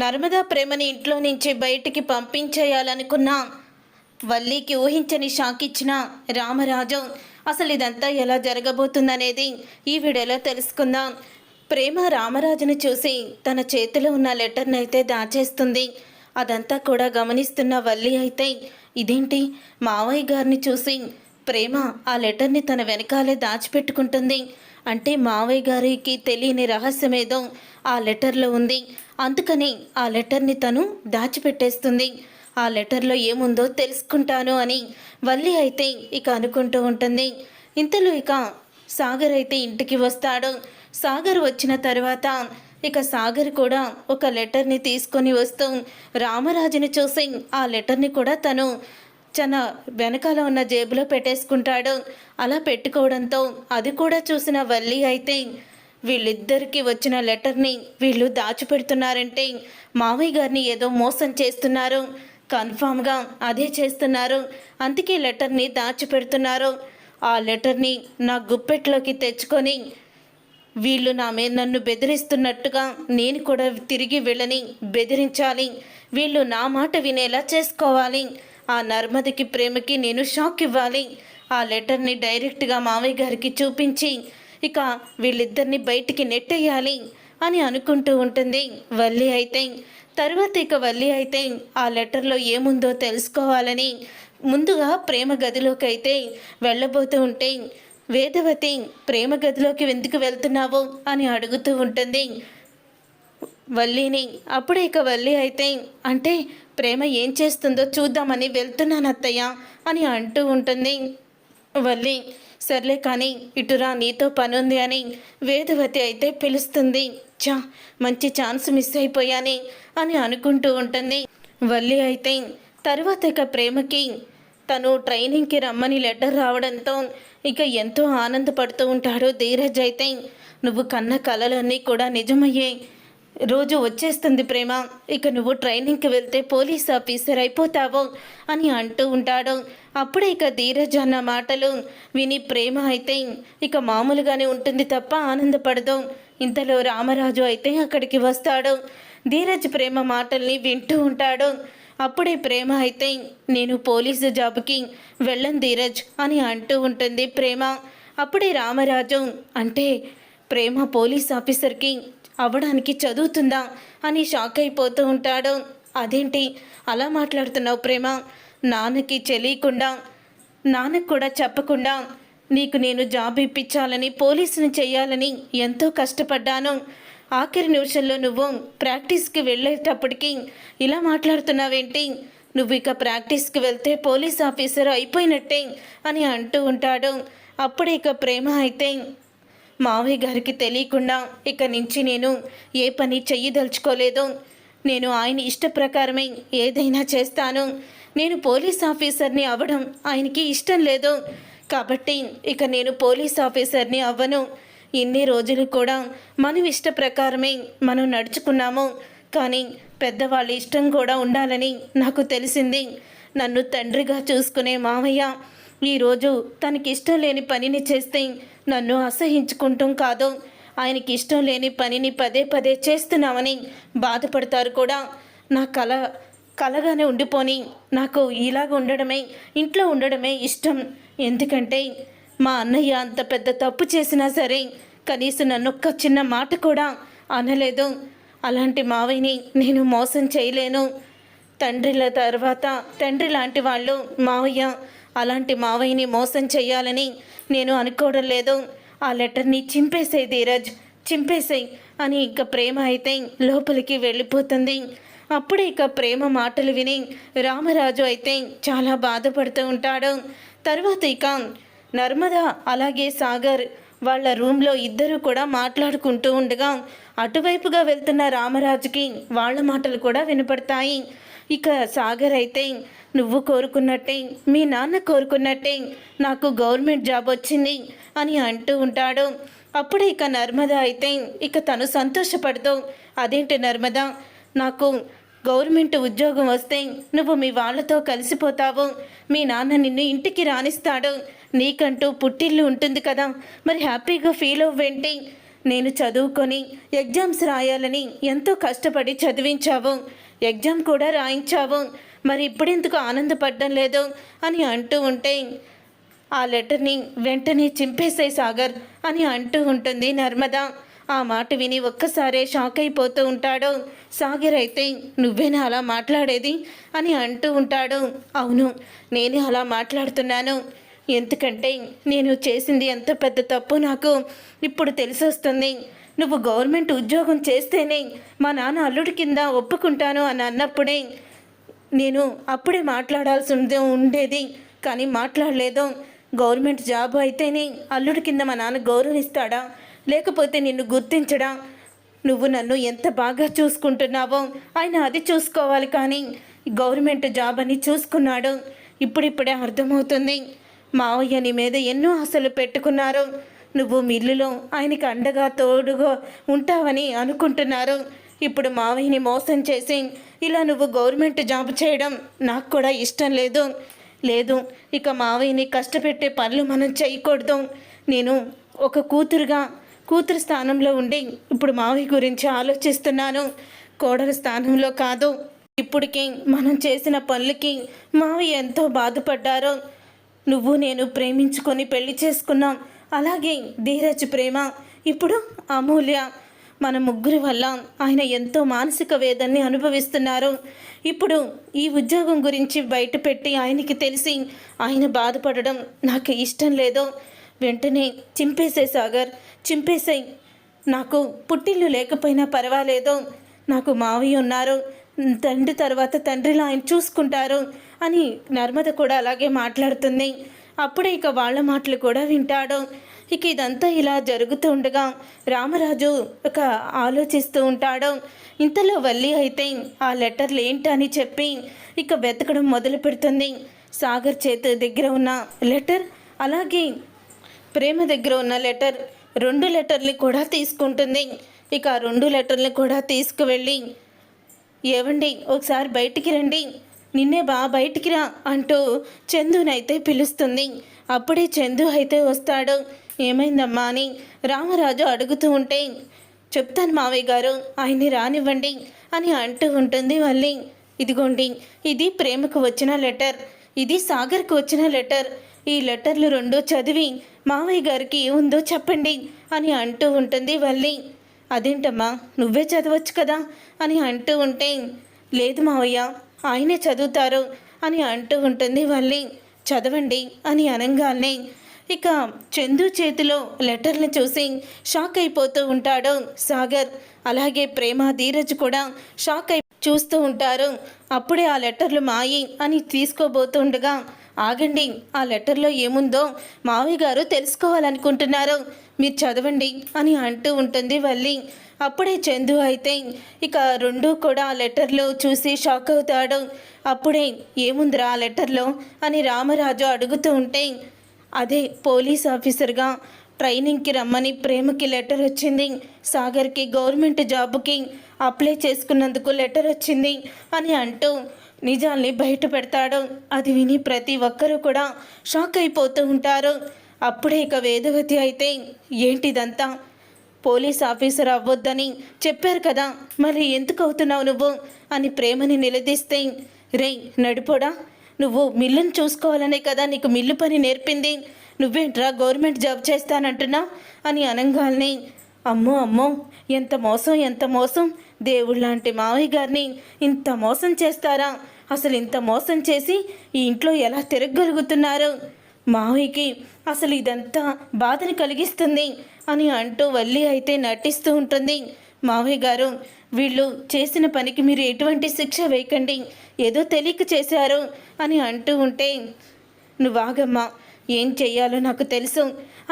నర్మదా ప్రేమని ఇంట్లో నుంచి బయటికి పంపించేయాలనుకున్న వల్లికి ఊహించని షాక్ ఇచ్చిన రామరాజు అసలు ఇదంతా ఎలా జరగబోతుందనేది ఈ వీడియోలో తెలుసుకుందాం. ప్రేమ రామరాజును చూసి తన చేతిలో ఉన్న లెటర్ని అయితే దాచేస్తుంది. అదంతా కూడా గమనిస్తున్న వల్లి అయితే ఇదేంటి మావయ్య గారిని చూసి ప్రేమ ఆ లెటర్ని తన వెనకాలే దాచిపెట్టుకుంటుంది. అంటే మావయ్య గారికి తెలియని రహస్యమేదో ఆ లెటర్లో ఉంది. అందుకని ఆ లెటర్ని తను దాచిపెట్టేస్తుంది. ఆ లెటర్లో ఏముందో తెలుసుకుంటాను అని వల్లి అయితే ఇక అనుకుంటూ ఉంటుంది. ఇంతలో ఇక సాగర్ అయితే ఇంటికి వస్తాడు. సాగర్ వచ్చిన తర్వాత ఇక సాగర్ కూడా ఒక లెటర్ని తీసుకొని వస్తూ రామరాజుని చూసి ఆ లెటర్ని కూడా తను తన వెనకాల ఉన్న జేబులో పెట్టేసుకుంటాడు. అలా పెట్టుకోవడంతో అది కూడా చూసిన వల్లి అయితే వీళ్ళిద్దరికీ వచ్చిన లెటర్ని వీళ్ళు దాచిపెడుతున్నారంటే మావయ్య గారిని ఏదో మోసం చేస్తున్నారు, కన్ఫామ్గా అదే చేస్తున్నారు, అందుకే లెటర్ని దాచిపెడుతున్నారు. ఆ లెటర్ని నా గుప్పెట్లోకి తెచ్చుకొని వీళ్ళు నన్ను బెదిరిస్తున్నట్టుగా నేను కూడా తిరిగి వీళ్ళని బెదిరించాలి, వీళ్ళు నా మాట వినేలా చేసుకోవాలి, ఆ నర్మదకి ప్రేమకి నేను షాక్ ఇవ్వాలి, ఆ లెటర్ని డైరెక్ట్గా మావయ్య గారికి చూపించి ఇక వీళ్ళిద్దరిని బయటికి నెట్టేయాలి అని అనుకుంటూ ఉంటుంది వల్లి అయితే. తర్వాత ఇక వల్లి అయితే ఆ లెటర్లో ఏముందో తెలుసుకోవాలని ముందుగా ప్రేమ గదిలోకి అయితే వెళ్ళబోతూ ఉంటే వేదవతి ప్రేమ గదిలోకి ఎందుకు వెళ్తున్నావు అని అడుగుతూ ఉంటుంది వల్లిని. అప్పుడే ఇక వల్లి అయితే అంటే ప్రేమ ఏం చేస్తుందో చూద్దామని వెళ్తున్నాను అత్తయ్య అని అంటూ ఉంటుంది. వల్లి సర్లే కానీ ఇటురా నీతో పనుంది అని వేదవతి అయితే పిలుస్తుంది. మంచి ఛాన్స్ మిస్ అయిపోయాని అని అనుకుంటూ ఉంటుంది వల్లి అయితే. తర్వాత ఇక ప్రేమకి తను ట్రైనింగ్కి రమ్మని లెటర్ రావడంతో ఇక ఎంతో ఆనందపడుతూ ఉంటాడు ధీరజ్ అయితే. నువ్వు కన్న కలలన్నీ కూడా నిజమయ్యే రోజు వచ్చేస్తుంది ప్రేమ, ఇక నువ్వు ట్రైనింగ్కి వెళ్తే పోలీస్ ఆఫీసర్ అయిపోతావు అని అంటూ ఉంటాడు. అప్పుడే ఇక ధీరజ్ అన్న మాటలు విని ప్రేమ అయితే ఇక మామూలుగానే ఉంటుంది తప్ప ఆనందపడదు. ఇంతలో రామరాజు అయితే అక్కడికి వస్తాడు. ధీరజ్ ప్రేమ మాటల్ని వింటూ ఉంటాడు. అప్పుడే ప్రేమ అయితే నేను పోలీసు జాబ్కి వెళ్ళను ధీరజ్ అని అంటూ ఉంటుంది ప్రేమ. అప్పుడే రామరాజు అంటే ప్రేమ పోలీస్ ఆఫీసర్కి అవ్వడానికి చదువుతుందా అని షాక్ అయిపోతూ ఉంటాడు. అదేంటి అలా మాట్లాడుతున్నావు ప్రేమ, నాన్నకి తెలియకుండా నాన్నకు కూడా చెప్పకుండా నీకు నేను జాబ్ ఇప్పించాలని పోలీసుని చేయాలని ఎంతో కష్టపడ్డాను. ఆఖరి నిమిషంలో నువ్వు ప్రాక్టీస్కి వెళ్ళేటప్పటికి ఇలా మాట్లాడుతున్నావేంటి, నువ్వు ఇక ప్రాక్టీస్కి వెళ్తే పోలీస్ ఆఫీసర్ అయిపోయినట్టే అని అంటూ ఉంటాడు. అప్పుడే ఇక ప్రేమ అయితే మావయ్య గారికి తెలియకుండా ఇక నుంచి నేను ఏ పని చెయ్యదలుచుకోలేదు, నేను ఆయన ఇష్ట ప్రకారమే ఏదైనా చేస్తాను, నేను పోలీస్ ఆఫీసర్ని అవ్వడం ఆయనకి ఇష్టం లేదు కాబట్టి ఇక నేను పోలీస్ ఆఫీసర్ని అవ్వను. ఇన్ని రోజులు కూడా మనం ఇష్ట ప్రకారమే మనం నడుచుకున్నాము, కానీ పెద్దవాళ్ళ ఇష్టం కూడా ఉండాలని నాకు తెలిసింది. నన్ను తండ్రిగా చూసుకునే మావయ్య ఈరోజు తనకి ఇష్టం లేని పనిని చేస్తే నన్ను అసహించుకుంటాం కాదు, ఆయనకి ఇష్టం లేని పనిని పదే పదే చేస్తున్నామని బాధపడతారు కూడా. నా కలగానే ఉండిపోని నాకు ఇలాగ ఉండడమే ఇంట్లో ఉండడమే ఇష్టం. ఎందుకంటే మా అన్నయ్య అంత పెద్ద తప్పు చేసినా సరే కనీసం నన్ను ఒక్క చిన్న మాట కూడా అనలేదు. అలాంటి మావయ్యని నేను మోసం చేయలేను. తండ్రిల తర్వాత తండ్రి లాంటి వాళ్ళు మావయ్య, అలాంటి మావయ్యని మోసం చేయాలని నేను అనుకోవడం లేదు. ఆ లెటర్ని చింపేసేయి ధీరజ్, చింపేసేయి అని ఇక ప్రేమ అయితే లోపలికి వెళ్ళిపోతుంది. అప్పుడే ఇక ప్రేమ మాటలు విని రామరాజు అయితే చాలా బాధపడుతూ ఉంటాడు. తర్వాత ఇక నర్మద అలాగే సాగర్ వాళ్ళ రూమ్లో ఇద్దరు కూడా మాట్లాడుకుంటూ ఉండగా అటువైపుగా వెళ్తున్న రామరాజుకి వాళ్ళ మాటలు కూడా వినపడతాయి. ఇక సాగర్ అయితే నువ్వు కోరుకున్నట్టే మీ నాన్న కోరుకున్నట్టే నాకు గవర్నమెంట్ జాబ్ వచ్చింది అని అంటూ ఉంటాడు. అప్పుడే ఇక నర్మద అయితే ఇక తను సంతోషపడుతూ అదేంటి నర్మద, నాకు గవర్నమెంట్ ఉద్యోగం వస్తే నువ్వు మీ వాళ్ళతో కలిసిపోతావు, మీ నాన్న నిన్ను ఇంటికి రానిస్తాడు, నీకంటూ పుట్టిల్లు ఉంటుంది కదా, మరి హ్యాపీగా ఫీల్ అవ్వేంటి, నేను చదువుకొని ఎగ్జామ్స్ రాయాలని ఎంతో కష్టపడి చదివించావు, ఎగ్జామ్ కూడా రాయించావు, మరి ఇప్పుడెందుకు ఆనందపడడం లేదు అని అంటూ ఉంటే ఆ లెటర్ని వెంటనే చింపేసే సాగర్ అని అంటూ ఉంటుంది నర్మద. ఆ మాట విని ఒక్కసారే షాక్ అయిపోతూ ఉంటాడు. సాగర్ అయితే నువ్వేనా అలా మాట్లాడేది అని అంటూ ఉంటాడు. అవును, నేనే అలా మాట్లాడుతున్నాను. ఎందుకంటే నేను చేసింది ఎంత పెద్ద తప్పు నాకు ఇప్పుడు తెలిసొస్తుంది. నువ్వు గవర్నమెంట్ ఉద్యోగం చేస్తేనే మా నాన్న అల్లుడి కింద ఒప్పుకుంటాను అని అన్నప్పుడే నేను అప్పుడే మాట్లాడాల్సి ఉండేది, కానీ మాట్లాడలేదు. గవర్నమెంట్ జాబ్ అయితేనే అల్లుడి కింద మా నాన్న గౌరవిస్తాడా, లేకపోతే నిన్ను గుర్తించడా? నువ్వు నన్ను ఎంత బాగా చూసుకుంటున్నావో ఆయన అది చూసుకోవాలి, కానీ గవర్నమెంట్ జాబ్ అని చూసుకున్నాడు. ఇప్పుడిప్పుడే అర్థమవుతుంది. మావయ్య నీ మీద ఎన్నో ఆశలు పెట్టుకున్నారు. నువ్వు మిల్లులో ఆయనకి అండగా తోడుగా ఉంటావని అనుకుంటున్నారు. ఇప్పుడు మావయ్యని మోసం చేసి ఇలా నువ్వు గవర్నమెంట్ జాబ్ చేయడం నాకు కూడా ఇష్టం లేదు. ఇక మావయ్యని కష్టపెట్టే పనులు మనం చేయకూడదు. నేను ఒక కూతురు స్థానంలో ఉండి ఇప్పుడు మావయ్య గురించి ఆలోచిస్తున్నాను, కోడల స్థానంలో కాదు. ఇప్పటికి మనం చేసిన పనులకి మావయ్య ఎంతో బాధపడ్డారో. నువ్వు నేను ప్రేమించుకొని పెళ్లి చేసుకున్నాం, అలాగే ధీరజ్ ప్రేమ, ఇప్పుడు అమూల్య, మన ముగ్గురి వల్ల ఆయన ఎంతో మానసిక వేదనని అనుభవిస్తున్నారు. ఇప్పుడు ఈ ఉద్యోగం గురించి బయటపెట్టి ఆయనకి తెలిసి ఆయన బాధపడడం నాకు ఇష్టం లేదు. వెంటనే చింపేసే సాగర్, చింపేసాయి. నాకు పుట్టిల్లు లేకపోయినా పర్వాలేదు, నాకు మావయ్య ఉన్నారు, తండ్రి తర్వాత తండ్రిలో ఆయన చూసుకుంటారు అని నర్మద కూడా అలాగే మాట్లాడుతుంది. అప్పుడే ఇక వాళ్ళ మాటలు కూడా వింటాడు. ఇక ఇదంతా ఇలా జరుగుతూ ఉండగా రామరాజు ఒక ఆలోచిస్తూ ఉంటాడు. ఇంతలో వల్లి అయితే ఆ లెటర్లు ఏంటని చెప్పి ఇక వెతకడం మొదలు పెడుతుంది. సాగర్ చేతి దగ్గర ఉన్న లెటర్, అలాగే ప్రేమ దగ్గర ఉన్న లెటర్, 2 లెటర్లు కూడా తీసుకుంటుంది. ఇక ఆ 2 లెటర్లు కూడా తీసుకువెళ్ళి, ఏవండి ఒకసారి బయటికి రండి, నిన్నే బయటికి రా అంటూ చందునైతే పిలుస్తుంది. అప్పుడే చందు అయితే వస్తాడు. ఏమైందమ్మా అని రామరాజు అడుగుతూ ఉంటే, చెప్తాను మావయ్య గారు, ఆయన్ని రానివ్వండి అని అంటూ ఉంటుంది వల్లి. ఇదిగోండి, ఇది ప్రేమకు వచ్చిన లెటర్, ఇది సాగర్కు వచ్చిన లెటర్. ఈ లెటర్లు 2 చదివి మావయ్య గారికి ఏముందో చెప్పండి అని అంటూ ఉంటుంది వల్లి. అదేంటమ్మా, నువ్వే చదవచ్చు కదా అని అంటూ ఉంటే, లేదు మావయ్య, ఆయనే చదువుతారు అని అంటూ ఉంటుంది వల్లి. చదవండి అని అనగానే ఇక చందు చేతిలో లెటర్ని చూసి షాక్ అయిపోతూ ఉంటాడు సాగర్. అలాగే ప్రేమ, ధీరజ్ కూడా షాక్ అయి చూస్తూ ఉంటారు. అప్పుడే ఆ లెటర్లు మాయి అని తీసుకోబోతుండగా, ఆగండి, ఆ లెటర్లో ఏముందో మావయ్య గారు తెలుసుకోవాలనుకుంటున్నారు, మీరు చదవండి అని అంటూ ఉంటుంది వల్లి. అప్పుడే చందు అయితే ఇక 2 కూడా ఆ లెటర్లో చూసి షాక్ అవుతాడు. అప్పుడే ఏముందిరా ఆ లెటర్లో అని రామరాజు అడుగుతూ ఉంటే, అదే పోలీస్ ఆఫీసర్గా ట్రైనింగ్కి రమ్మని ప్రేమకి లెటర్ వచ్చింది, సాగర్కి గవర్నమెంట్ జాబ్కి అప్లై చేసుకున్నందుకు లెటర్ వచ్చింది అని అంటూ నిజాల్ని బయట పెడతాడు. అది విని ప్రతి ఒక్కరూ కూడా షాక్ అయిపోతూ ఉంటారు. అప్పుడే ఇక వేదవతి అయితే, ఏంటిదంతా, పోలీస్ ఆఫీసర్ అవ్వొద్దని చెప్పారు కదా, మరి ఎందుకు అవుతున్నావు నువ్వు అని ప్రేమని నిలదీస్తే, రే నడిపోడా, నువ్వు మిల్లుని చూసుకోవాలనే కదా నీకు మిల్లు పని నేర్పింది, నువ్వేంట్రా గవర్నమెంట్ జాబ్ చేస్తానంటున్నా అని అనగానే, అమ్మో ఎంత మోసం, దేవుళ్ళంటి మావయ్య గారిని ఇంత మోసం చేస్తారా, అసలు ఇంత మోసం చేసి ఈ ఇంట్లో ఎలా తిరగగలుగుతున్నారు, మావయ్యకి అసలు ఇదంతా బాధని కలిగిస్తుంది అని అంటూ వల్లి అయితే నటిస్తూ ఉంటుంది. మావయ్య గారు, వీళ్ళు చేసిన పనికి మీరు ఎటువంటి శిక్ష వేయకండి, ఏదో తెలియక చేశారు అని అంటూ ఉంటే, నువ్వాగమ్మా, ఏం చెయ్యాలో నాకు తెలుసు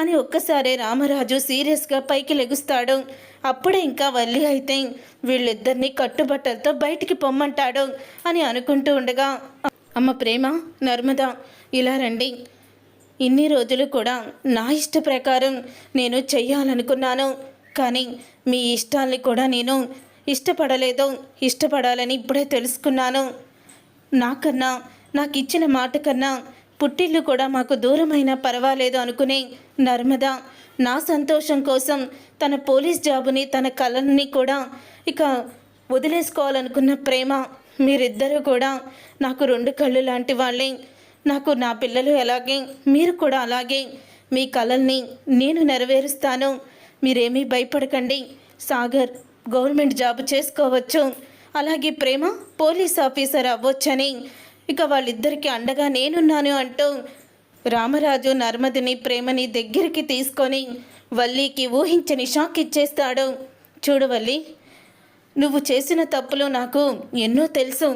అని ఒక్కసారే రామరాజు సీరియస్గా పైకి లెగుస్తాడు. అప్పుడే ఇంకా వల్లి అయితే వీళ్ళిద్దరినీ కట్టుబట్టలతో బయటికి పొమ్మంటాడు అని అనుకుంటూ ఉండగా, అమ్మ ప్రేమ, నర్మద, ఇలా రండి. ఇన్ని రోజులు కూడా నా ఇష్ట ప్రకారం నేను చెయ్యాలనుకున్నాను, కానీ మీ ఇష్టాల్ని కూడా నేను ఇష్టపడాలని ఇప్పుడే తెలుసుకున్నాను. నాకు ఇచ్చిన మాట కన్నా పుట్టిల్లు కూడా మాకు దూరమైనా పర్వాలేదు అనుకునే నర్మద నా సంతోషం కోసం తన పోలీస్ జాబుని తన కళని కూడా ఇక వదిలేసుకోవాలనుకున్న ప్రేమ, మీరిద్దరూ కూడా నాకు రెండు కళ్ళు లాంటి వాళ్ళే. నాకు నా పిల్లలు ఎలాగే మీరు కూడా అలాగే మీ కలల్ని నేను నెరవేరుస్తాను. మీరేమీ భయపడకండి. సాగర్ గవర్నమెంట్ జాబ్ చేసుకోవచ్చు, అలాగే ప్రేమ పోలీస్ ఆఫీసర్ అవ్వొచ్చని ఇక వాళ్ళిద్దరికీ అండగా నేనున్నాను అంటూ రామరాజు నర్మదని ప్రేమని దగ్గరికి తీసుకొని వల్లికి ఊహించని షాక్ ఇచ్చేస్తాడు. చూడు వల్లి, నువ్వు చేసిన తప్పులు నాకు ఎన్నో తెలుసు,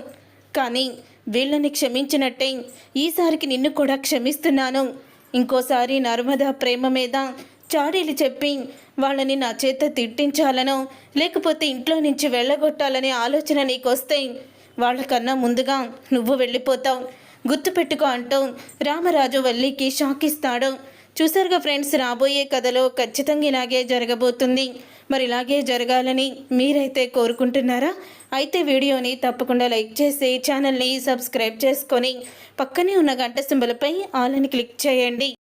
కానీ వీళ్ళని క్షమించినట్టే ఈసారికి నిన్ను కూడా క్షమిస్తున్నాను. ఇంకోసారి నర్మదా ప్రేమ మీద చాడీలు చెప్పి వాళ్ళని నా చేత తిట్టించాలనో లేకపోతే ఇంట్లో నుంచి వెళ్ళగొట్టాలనే ఆలోచన నీకు వస్తే వాళ్ళకన్నా ముందుగా నువ్వు వెళ్ళిపోతావు, గుర్తుపెట్టుకో అంటూ రామరాజు వల్లికి షాక్ ఇస్తాడు. చూసారుగా ఫ్రెండ్స్, రాబోయే కథలో ఖచ్చితంగా ఇలాగే జరగబోతుంది. మరి ఇలాగే జరగాలని మీరైతే కోరుకుంటున్నారా? అయితే వీడియోని తప్పకుండా లైక్ చేసి ఛానల్ని సబ్స్క్రైబ్ చేసుకొని పక్కనే ఉన్న గంట సింబల్పై ఆల్ అని క్లిక్ చేయండి.